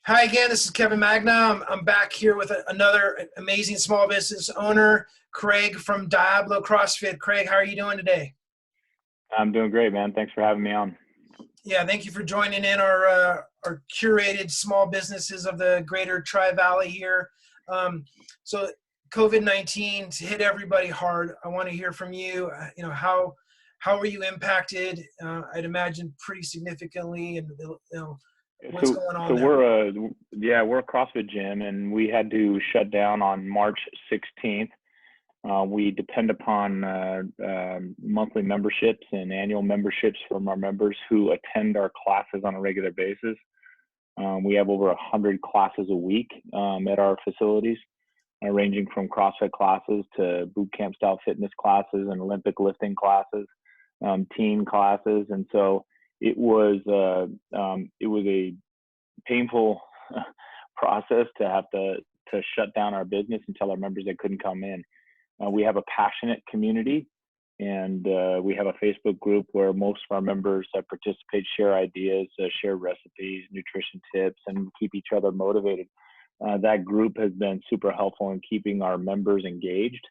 Hi again, this is Kevin Magna. I'm back here with another amazing small business owner, Craig from Diablo Crossfit. Craig, how are you doing today? I'm doing great, man. Thanks for having me on. Yeah, thank you for joining in our curated small businesses of the greater Tri-Valley here. Um, so COVID-19 hit everybody hard. I want to hear from you. How were you impacted? I'd imagine pretty significantly, and what's So, going so on there? we're a CrossFit gym, and we had to shut down on March 16th. We depend upon monthly memberships and annual memberships from our members who attend our classes on a regular basis. We have over 100 classes a week at our facilities, ranging from CrossFit classes to boot camp style fitness classes and Olympic lifting classes, teen classes, and so it was a painful process to have to shut down our business and tell our members they couldn't come in. We have a passionate community, and we have a Facebook group where most of our members participate, share ideas, share recipes, nutrition tips, and keep each other motivated. That group has been super helpful in keeping our members engaged.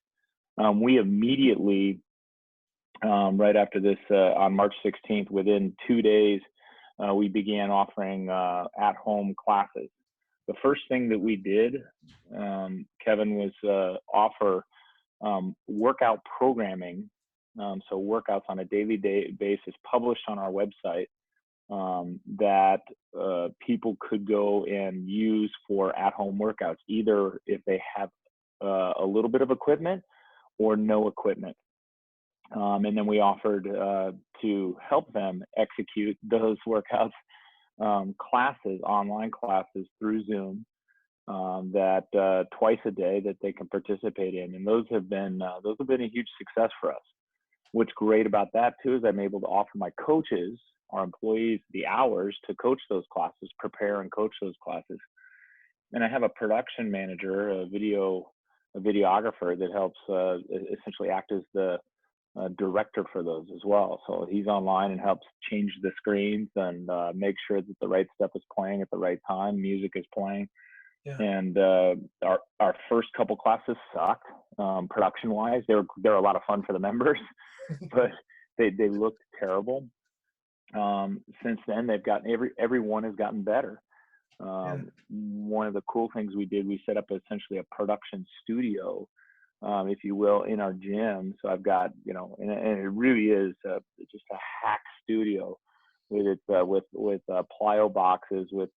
We immediately, right after this, on March 16th, within 2 days, we began offering at-home classes. The first thing that we did, Kevin, was offer workout programming, so workouts on a daily basis published on our website that people could go and use for at-home workouts, either if they have a little bit of equipment or no equipment. And then we offered to help them execute those workouts, classes, online classes through Zoom, that twice a day that they can participate in. And those have been a huge success for us. What's great about that too is I'm able to offer my coaches, our employees, the hours to coach those classes, prepare and coach those classes. And I have a production manager, a videographer that helps essentially act as the director for those as well. So he's online and helps change the screens and make sure that the right stuff is playing at the right time, music is playing. Yeah. And our first couple classes sucked production wise. They're a lot of fun for the members, but they looked terrible. Since then, they've gotten everyone has gotten better. One of the cool things we did, we set up essentially a production studio, if you will, in our gym. So I've got, and it really is just a hack studio with plyo boxes, with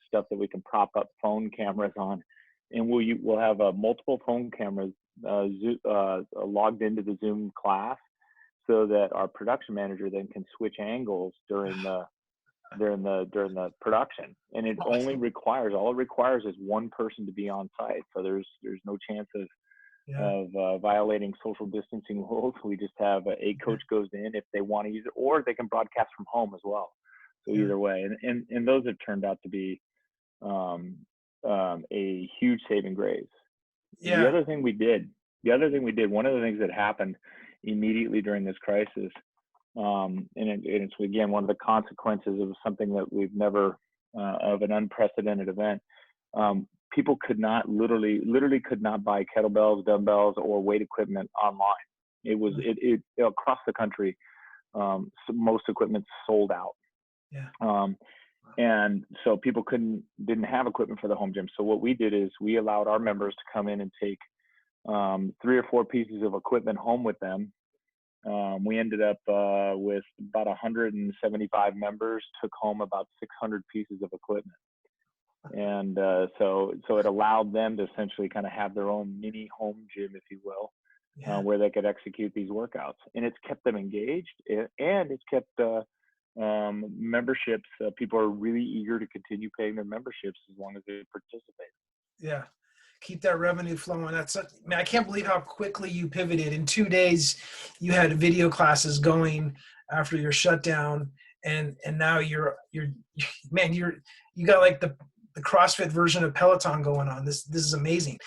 stuff that we can prop up phone cameras on, and we'll have multiple phone cameras logged into the Zoom class, so that our production manager then can switch angles during the production. And it all it requires is one person to be on site. So there's no chance of violating social distancing rules. We just have a coach goes in if they want to use it, or they can broadcast from home as well. So either way, and those have turned out to be a huge saving grace. Yeah. The other thing we did, one of the things that happened immediately during this crisis, and it's again one of the consequences of something that we've never, of an unprecedented event. People could not literally could not buy kettlebells, dumbbells, or weight equipment online. It was across the country. Most equipment sold out. Yeah. And so people didn't have equipment for the home gym. So what we did is we allowed our members to come in and take 3 or 4 pieces of equipment home with them. We ended up with about 175 members, took home about 600 pieces of equipment. And so it allowed them to essentially kind of have their own mini home gym, if you will, where they could execute these workouts. And it's kept them engaged, and it's kept memberships. People are really eager to continue paying their memberships as long as they participate. Yeah. Keep that revenue flowing. I can't believe how quickly you pivoted. In 2 days, you had video classes going after your shutdown, and now you got like the CrossFit version of Peloton going on. This is amazing.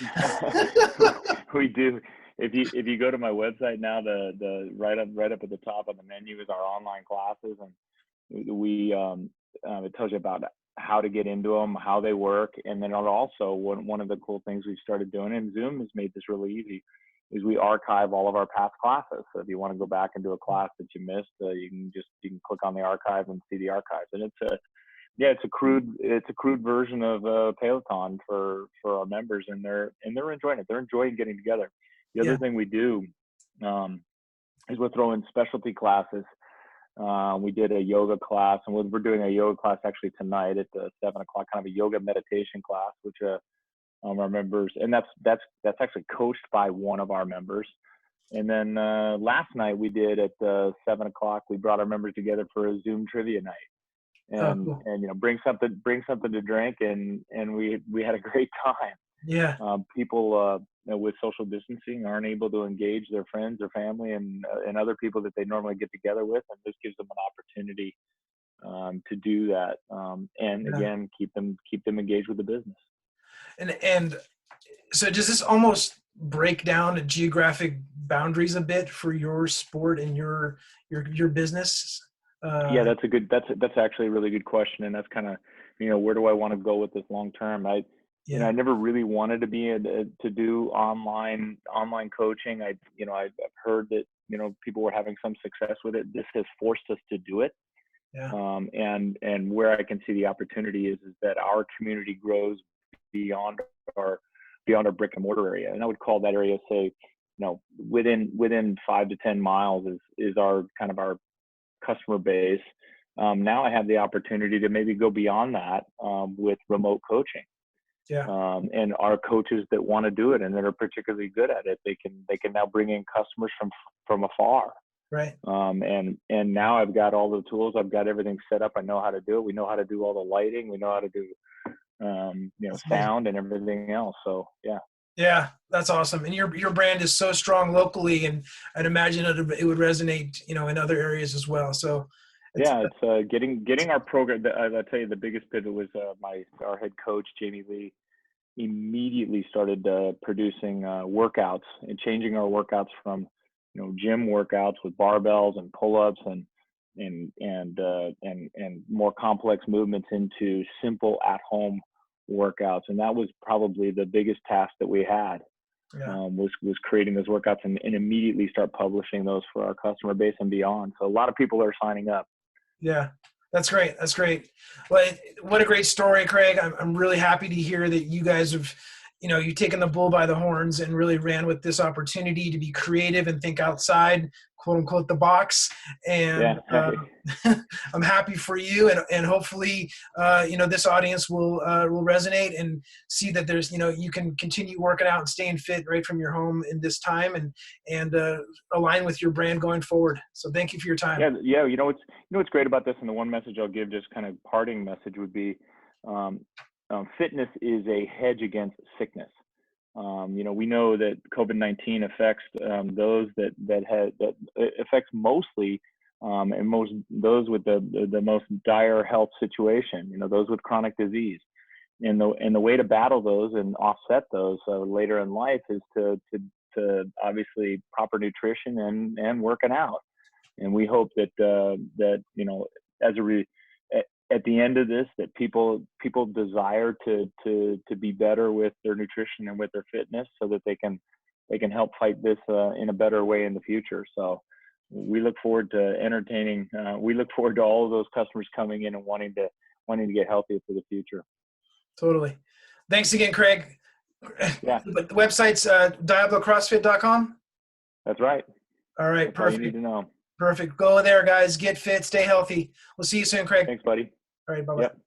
We do. If you go to my website now, the right up at the top on the menu is our online classes, and we it tells you about how to get into them, how they work. And then also one of the cool things we started doing, and Zoom has made this really easy, is we archive all of our past classes. So if you want to go back and do a class that you missed, you can click on the archive and see the archives. And it's a crude version of Peloton for our members, and they're enjoying it. They're enjoying getting together. The other thing we do is we're throwing specialty classes. We did a yoga class, and we're doing a yoga class actually tonight at 7 o'clock, kind of a yoga meditation class, which our members, and that's actually coached by one of our members. And then last night we did at 7 o'clock, we brought our members together for a Zoom trivia night. And cool. and bring something to drink, and we had a great time. Yeah. People with social distancing aren't able to engage their friends or family and other people that they normally get together with, and this gives them an opportunity to do that, and again keep them engaged with the business. And so does this almost break down geographic boundaries a bit for your sport and your business? Yeah, that's actually a really good question, and that's kind of, where do I want to go with this long term? I never really wanted to to do online coaching. I've heard that people were having some success with it. This has forced us to do it. Yeah. And where I can see the opportunity is that our community grows beyond our brick and mortar area, and I would call that area, say, within 5 to 10 miles is our kind of our customer base. Now I have the opportunity to maybe go beyond that with remote coaching. Yeah. And our coaches that want to do it and that are particularly good at it, they can now bring in customers from afar. Right. And now I've got all the tools. I've got everything set up. I know how to do it. We know how to do all the lighting. We know how to do sound and everything else. So yeah. Yeah, that's awesome. And your brand is so strong locally, and I'd imagine it would resonate, in other areas as well. So it's getting our program. I'll tell you, the biggest pivot was our head coach, Jamie Lee, immediately started producing workouts and changing our workouts from gym workouts with barbells and pull-ups and more complex movements into simple at-home workouts. And that was probably the biggest task that we had. Was creating those workouts and immediately start publishing those for our customer base and beyond. So a lot of people are signing up. Yeah, that's great. That's great. Well, what a great story, Craig. I'm really happy to hear that you guys have, you've taken the bull by the horns and really ran with this opportunity to be creative and think outside, quote unquote, the box. And I'm happy for you, and hopefully, this audience will resonate and see that there's, you can continue working out and staying fit right from your home in this time, and align with your brand going forward. So thank you for your time. Yeah. What's great about this, and the one message I'll give, just kind of parting message, would be, fitness is a hedge against sickness. We know that COVID-19 affects those that affects mostly and most those with the most dire health situation. Those with chronic disease, and the way to battle those and offset those later in life is to obviously proper nutrition and working out. And we hope that at the end of this, that people desire to be better with their nutrition and with their fitness, so that they can help fight this in a better way in the future. So we look forward to entertaining. We look forward to all of those customers coming in and wanting to get healthy for the future. Totally. Thanks again, Craig. Yeah. The website's DiabloCrossfit.com. That's right. All right. That's perfect. all you need to know. Perfect. Go there, guys. Get fit. Stay healthy. We'll see you soon, Craig. Thanks, buddy. All right. Bye-bye. Yep.